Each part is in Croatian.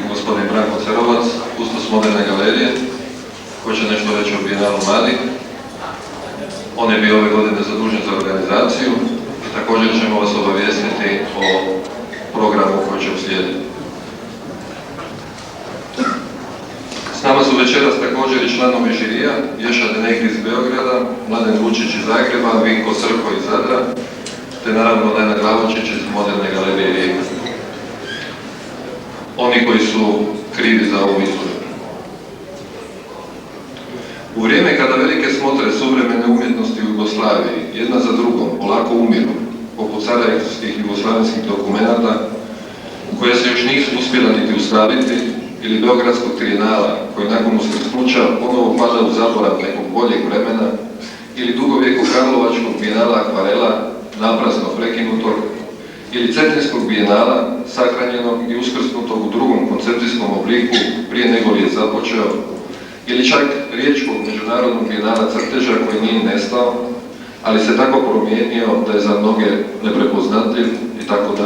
gospodin Branko Cerovac, kustos Moderne galerije, koji će nešto reći o Bijenalu mladih. On je bio ove godine zadužen za organizaciju i također ćemo vas obavijestiti o programu koji će uslijediti. S nama su večeras također i članovi žirija, Ješa Denegri iz Beograda, Mladen Vučić iz Zagreba, Vinko Srko iz Zadra, te naravno Nenad Glavočić iz Moderne galerije Rijeka. Oni koji su krivi za ovu izložbu. U vrijeme kada velike smotre suvremene umjetnosti u Jugoslaviji jedna za drugom polako umiru, poput sarajevskih jugoslavenskih dokumenata, koje se još nisu uspjela niti ustaviti, ili Beogradskog trijenala, koji nakon uskrsnuća ponovo pada u zaborav nekog boljeg vremena, ili dugovijekog Karlovačkog bijenala akvarela, naprasno prekinutog, ili Cetinskog bijenala, sahranjenog i uskrsnutog u drugom koncepcijskom obliku prije nego li je započeo, ili čak Riječkog međunarodnog bijenala crteža koji nije nestao, ali se tako promijenio da je za mnoge neprepoznatljiv itd.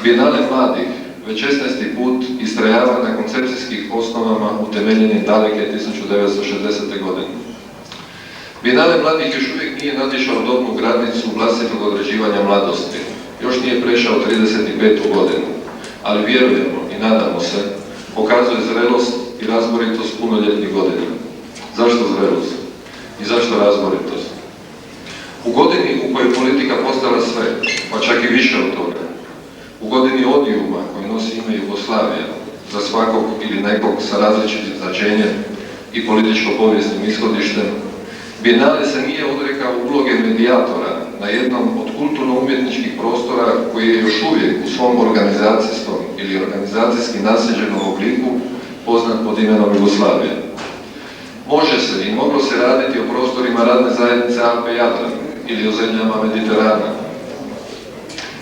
Bijenale mladih, već 16. put istrajava na koncepcijskih osnovama utemeljenih daleke 1960. godine. Bijenale mladih još uvijek nije nadišao dobnu granicu vlastitog određivanja mladosti. Još nije prešao 35. godinu, ali vjerujemo i nadamo se, pokazuje zrelost i razboritost punoljetnih godina. Zašto zrelost? I zašto razboritost? U godini u kojoj politika postala sve, pa čak i više od toga, u godini odijuma koji nosi ime Jugoslavija, za svakog ili nekog sa različitim značenjem i političko-povijesnim ishodištem, Bijenale se nije odrekao uloge medijatora na jednom od kulturno-umjetničkih prostora koji je još uvijek u svom organizacijskom ili organizacijski nasljeđenom obliku poznat pod imenom Jugoslavija. Može se i moglo se raditi o prostorima radne zajednice Alpe-Jadran ili o zemljama Mediterana,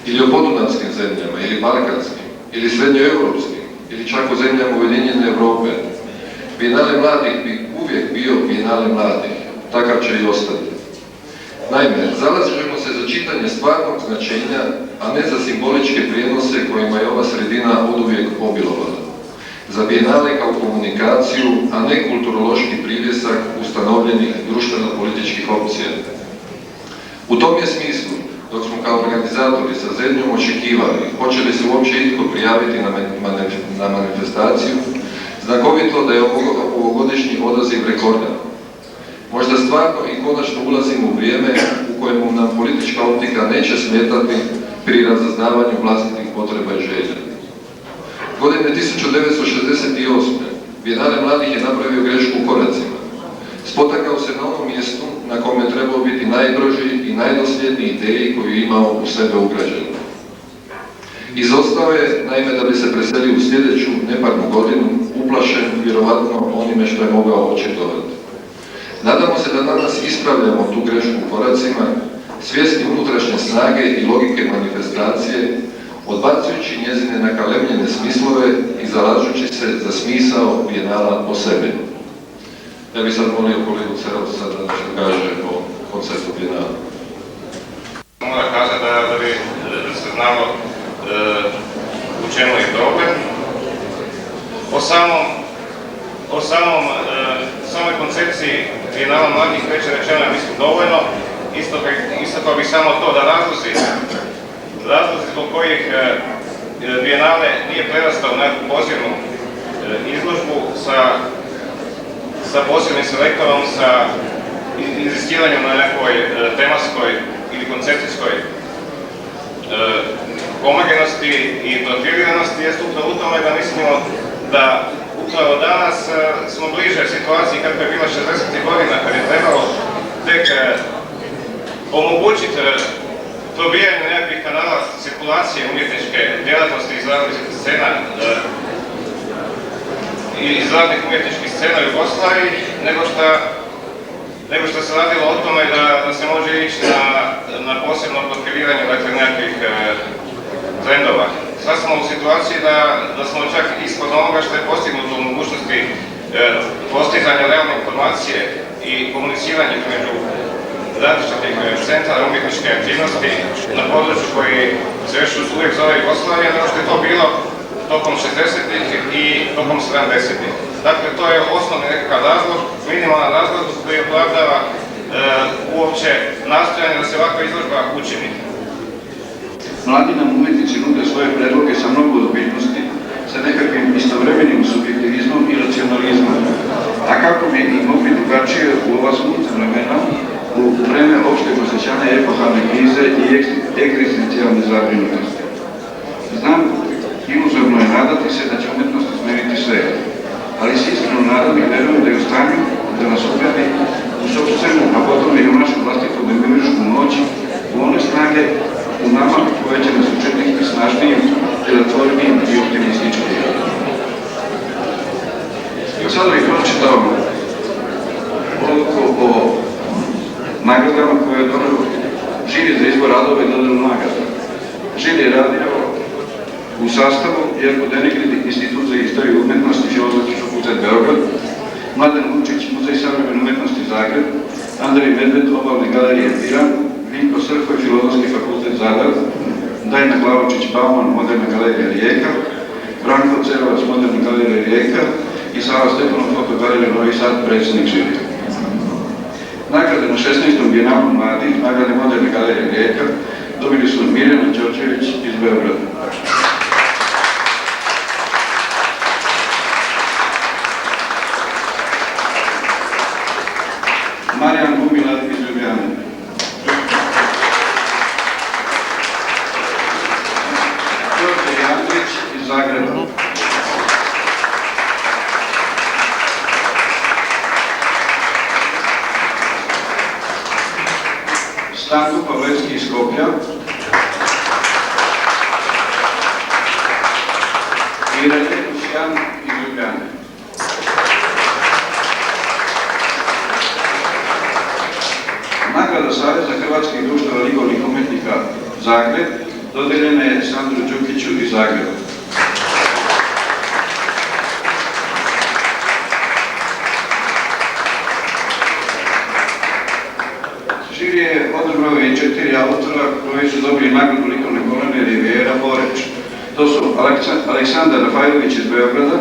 ili o podunavskim zemljama, ili balkanskim, ili srednjoevropskim, ili čak o zemljama Ujedinjene Europe. Bijenale mladih bi uvijek bio Bijenale mladih, takav će i ostati. Naime, zalažemo se za čitanje stvarnog značenja, a ne za simboličke prijenose kojima je ova sredina oduvijek obilovala. Za bijenale kao komunikaciju, a ne kulturološki privjesak ustanovljenih društveno-političkih opcija. U tom je smislu, dok smo kao organizatori sa zebnjom očekivali hoće li se uopće itko prijaviti na manifestaciju, znakovito da je ovogodišnji odaziv rekordan. Možda stvarno i konačno ulazimo u vrijeme u kojemu nam politička optika neće smetati pri razaznavanju vlastitih potreba i želja. Godine 1968. Bijenale mladih je napravio grešku u koracima. Spotakao se na onom mjestu na kome je trebao biti najbrži i najdosljedniji ideji koju je imao u sebe ugrađenu. Izostao je, naime, da bi se preselio u sljedeću neparnu godinu, uplašen vjerovatno onime što je mogao očitovati. Nadamo se da danas ispravljamo tu grešku u koracima, svjesni unutrašnje snage i logike manifestacije, odbacujući njezine nakalemljene smislove i zalažući se za smisao bijenala po sebi. Ja bih sad molio kolegu Cerovca da nešto kaže o konceptu bijenala. Mora kazati da se znamo u čemu je problem. O samoj koncepciji bijenala mladih već je rečeno, mislim, dovoljno. Isto bi samo to da razlozi zbog kojih bijenale nije prerastao u neku posebnu izložbu sa posebnim selektorom, sa inzistiranjem na nekoj tematskoj ili koncepcijskoj homogenosti i profiliranosti jest upravo u tome da mislimo da upravo danas smo bliže situaciji kako je bila 60. godina kad je trebalo tek omogućiti probijanje nekakvih kanala cirkulacije umjetničke djelatnosti iz različitih scena i iz raznih umjetničkih scena u Jugoslaviji, nego što se radilo o tome da se može ići na posebno profiliranje nekakvih trendova. Sad smo u situaciji da smo čak ispod onoga što je postignuto u mogućnosti postizanja realne informacije i komuniciranja među različitih centara umjetničke aktivnosti na području koji se još uvijek zove Jugoslavija, nego što je to bilo tokom 60-ih i tokom 70-ih. Dakle, to je osnovni nekakav razlog, minimalan razlog koji opravdava uopće nastojanje da se ovakva izložba učini. Mladi nam umetnici nude svoje predloge sa mnogo ozbiljnosti, sa nekakvim istovremenim subjektivizmom i racionalizmom. A kako bi i mogli drugačije u ova smutna vremena, u vreme opšteg osjećanja epohalne krize i egzistencijalne zabrinutosti. Znam, iluzorno je nadati se da će umetnost izmeniti sve, ali se iskreno nadam i verujem da je u stanju da nas ugradi u sopstvenu, a potom i u našu vlastitu demiuršku moć, u one snage u nama koje će nas učiniti snažnijim, djelotvornijim i optimističnijim. Sada bih pročitao o nagradama koje je donio Žiri za izbor radova i dodelu nagrada. Žiri je radio u sastavu Jerko Denigrid, Institut za istoriju umetnosti, Filozofski fakultet Beograd, Mladen Vučić, Muzej savremene umetnosti Zagreb, Andrej Medved, Obalne galerije Piran, Vinko Srfoj, Filozofski fakultet Zadar, Dajna Glavočić-Bauman, Moderna galerija Rijeka, Branko Cerovac, Moderna galerija Rijeka i Sava Stepanov, Fotogalerija Novi Sad, predsjednik žirija. Nagrade na 16. bijenalu mladih, nagrade Moderne galerije Rijeka, dobili su Mirjana Đorđević iz Beograda. Marijan Gumila iz Ljubljane. Đorđe Jandrić iz Zagreba. Stanko Pavlecki iz Skoplja. I Radekus Jan iz Ljubljane. Nagrada Saveza hrvatskih društava likovnih umetnika Zagreb dodeljena je Sandru Đukiću iz Zagreba. Žiri je odabrao i 4 autora koji su dobili nagradu likovne kolone Rivijera Poreč. To su Aleksandar Rafajlović iz Beograda,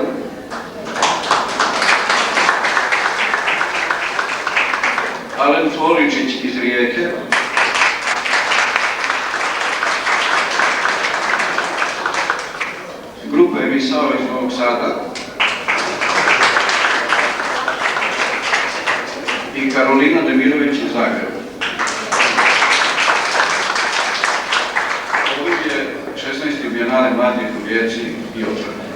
Alen Floričić iz Rijeke, grupa Emisao iz Novog Sada i Karolina Demirović iz Zagreba. Ovo je 16. bijenale mladih u Rijeci i Otvoru.